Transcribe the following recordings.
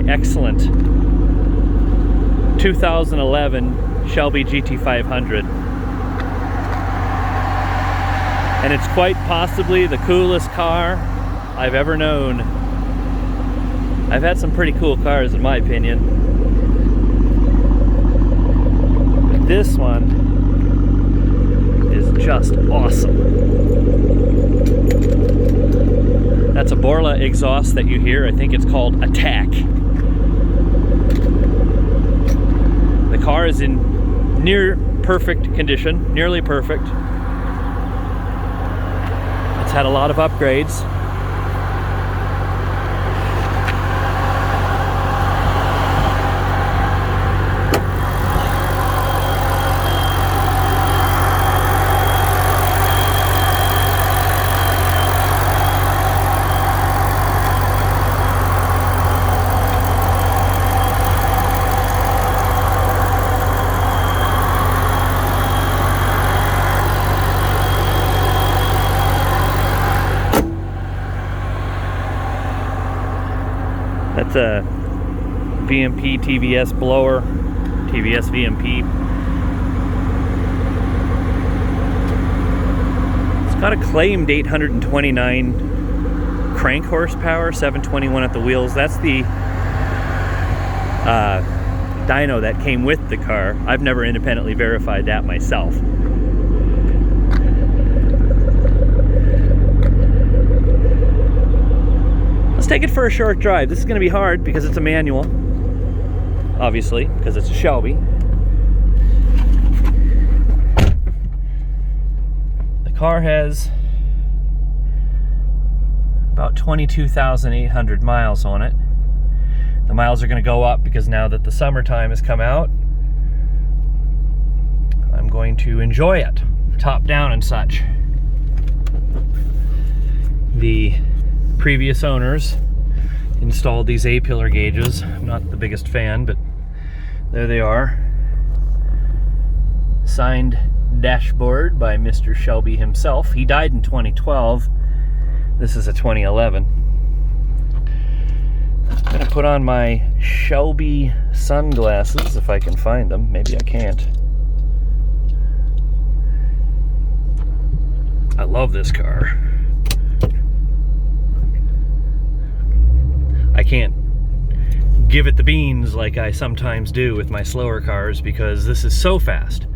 excellent 2011 Shelby GT500. And it's quite possibly the coolest car I've ever known. I've had some pretty cool cars in my opinion, but this one is just awesome. That's a Borla exhaust that you hear. I think it's called Attack. The car is in near perfect condition, nearly perfect. It's had a lot of upgrades. That's a VMP TVS blower, TVS VMP. It's got a claimed 829 crank horsepower, 721 at the wheels. That's the dyno that came with the car. I've never independently verified that myself. Let's take it for a short drive. This is going to be hard because it's a manual, obviously, because it's a Shelby. The car has about 22,800 miles on it. The miles are going to go up because now that the summertime has come out, I'm going to enjoy it, top down and such. The previous owners installed these A-pillar gauges. I'm not the biggest fan, but there they are. Signed dashboard by Mr. Shelby himself. He died in 2012. This is a 2011. I'm gonna put on my Shelby sunglasses if I can find them. Maybe I can't. I love this car. I can't give it the beans like I sometimes do with my slower cars because this is so fast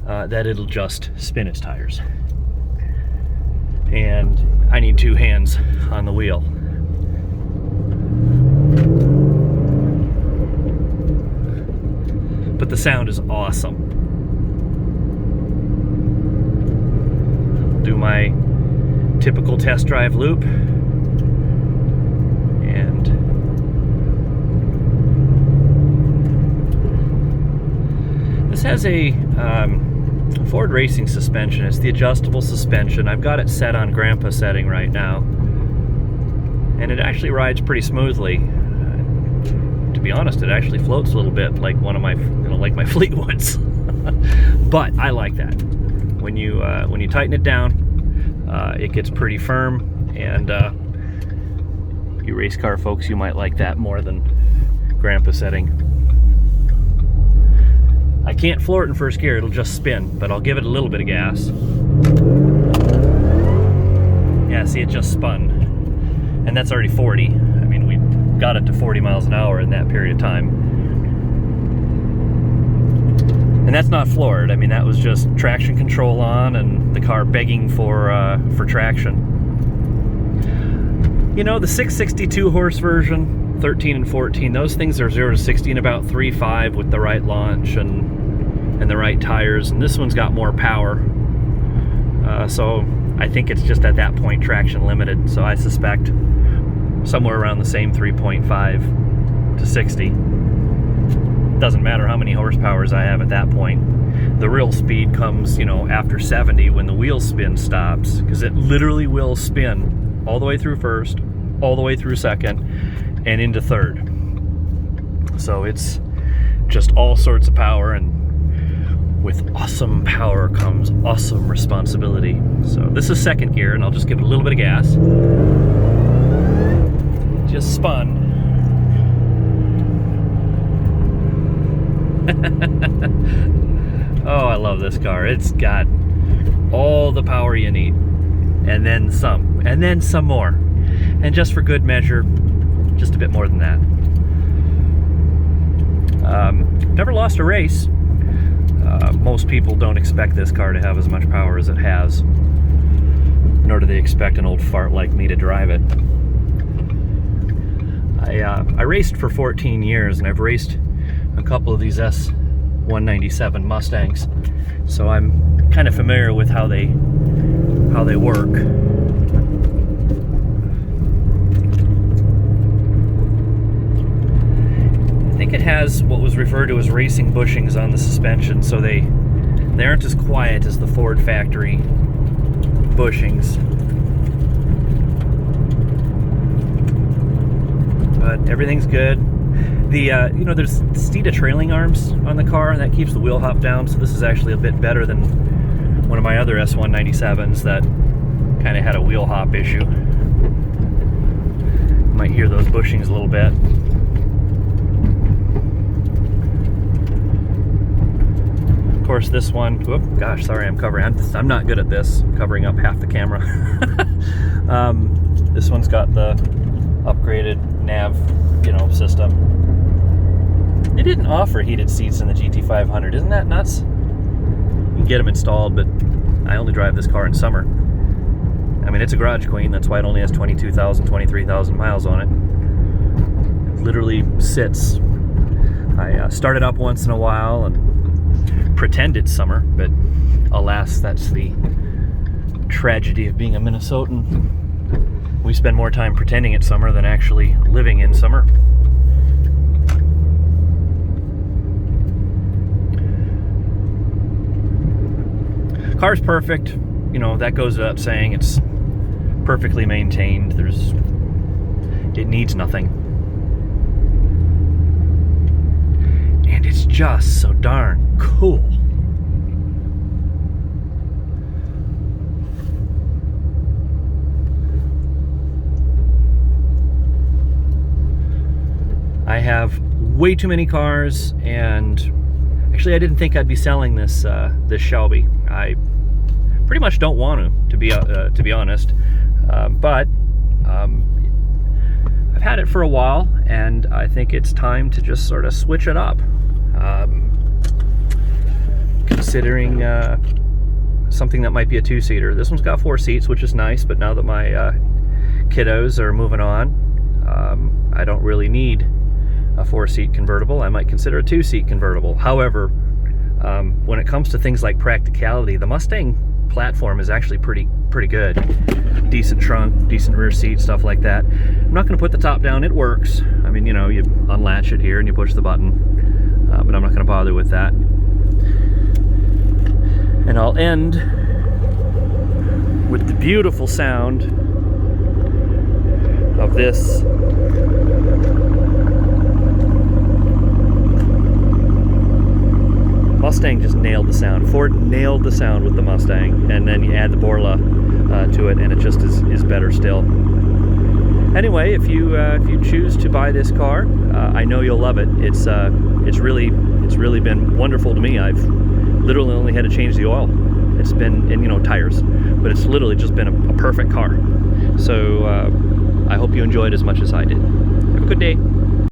that it'll just spin its tires. And I need two hands on the wheel. But the sound is awesome. Do my typical test drive loop. This has a Ford Racing suspension. It's the adjustable suspension. I've got it set on Grandpa setting right now, and it actually rides pretty smoothly. To be honest, it actually floats a little bit like one of my, like my Fleetwoods. But I like that. When you tighten it down, it gets pretty firm, and you race car folks, you might like that more than Grandpa setting. I can't floor it in first gear, it'll just spin, but I'll give it a little bit of gas. Yeah, see, it just spun. And that's already 40. I mean, we got it to 40 miles an hour in that period of time. And that's not floored. I mean, that was just traction control on and the car begging for traction. You know, the 662 horse version, 13 and 14, those things are 0 to 60 in about 3.5 with the right launch and the right tires, and this one's got more power, so I think it's just at that point traction limited. So I suspect somewhere around the same 3.5 to 60. Doesn't matter how many horsepowers I have at that point. The real speed comes, you know, after 70 when the wheel spin stops, because it literally will spin all the way through first, all the way through second, and into third. So it's just all sorts of power, and with awesome power comes awesome responsibility. So this is second gear, and I'll just give it a little bit of gas. Just spun. Oh, I love this car. It's got all the power you need, and then some more. And just for good measure, just a bit more than that. Never lost a race. Most people don't expect this car to have as much power as it has, nor do they expect an old fart like me to drive it. I raced for 14 years, and I've raced a couple of these S197 Mustangs, so I'm kind of familiar with how they work. I think it has what was referred to as racing bushings on the suspension, so they aren't as quiet as the Ford factory bushings. But everything's good. There's Steeda trailing arms on the car, and that keeps the wheel hop down, so this is actually a bit better than one of my other S197s that kind of had a wheel hop issue. You might hear those bushings a little bit. Of course, this one, whoop, gosh, sorry, I'm not good at this, covering up half the camera. This one's got the upgraded nav, system. They didn't offer heated seats in the GT500. Isn't that nuts? You can get them installed, but I only drive this car in summer. I mean, it's a garage queen. That's why it only has 22,000, 23,000 miles on it. It literally sits. I start it up once in a while and pretend it's summer, but alas, that's the tragedy of being a Minnesotan. We spend more time pretending it's summer than actually living in summer. Car's perfect, that goes without saying. It's perfectly maintained. It needs nothing. And it's just so darn cool. I have way too many cars, and actually I didn't think I'd be selling this Shelby. I pretty much don't want to be honest, but I've had it for a while, and I think it's time to just sort of switch it up. Considering something that might be a two-seater. This one's got 4 seats, which is nice, but now that my kiddos are moving on, I don't really need a 4-seat convertible. I might consider a 2-seat convertible. However, when it comes to things like practicality, the Mustang platform is actually pretty good. Decent trunk, decent rear seat, stuff like that. I'm not going to put the top down. It works. I mean, you unlatch it here and you push the button, but I'm not going to bother with that. And I'll end with the beautiful sound of this Mustang. Just nailed the sound. Ford nailed the sound with the Mustang, and then you add the Borla to it, and it just is better still. Anyway, if you choose to buy this car, I know you'll love it. It's really been wonderful to me. I've literally only had to change the oil. It's been, and tires, but it's literally just been a perfect car. So I hope you enjoyed as much as I did. Have a good day.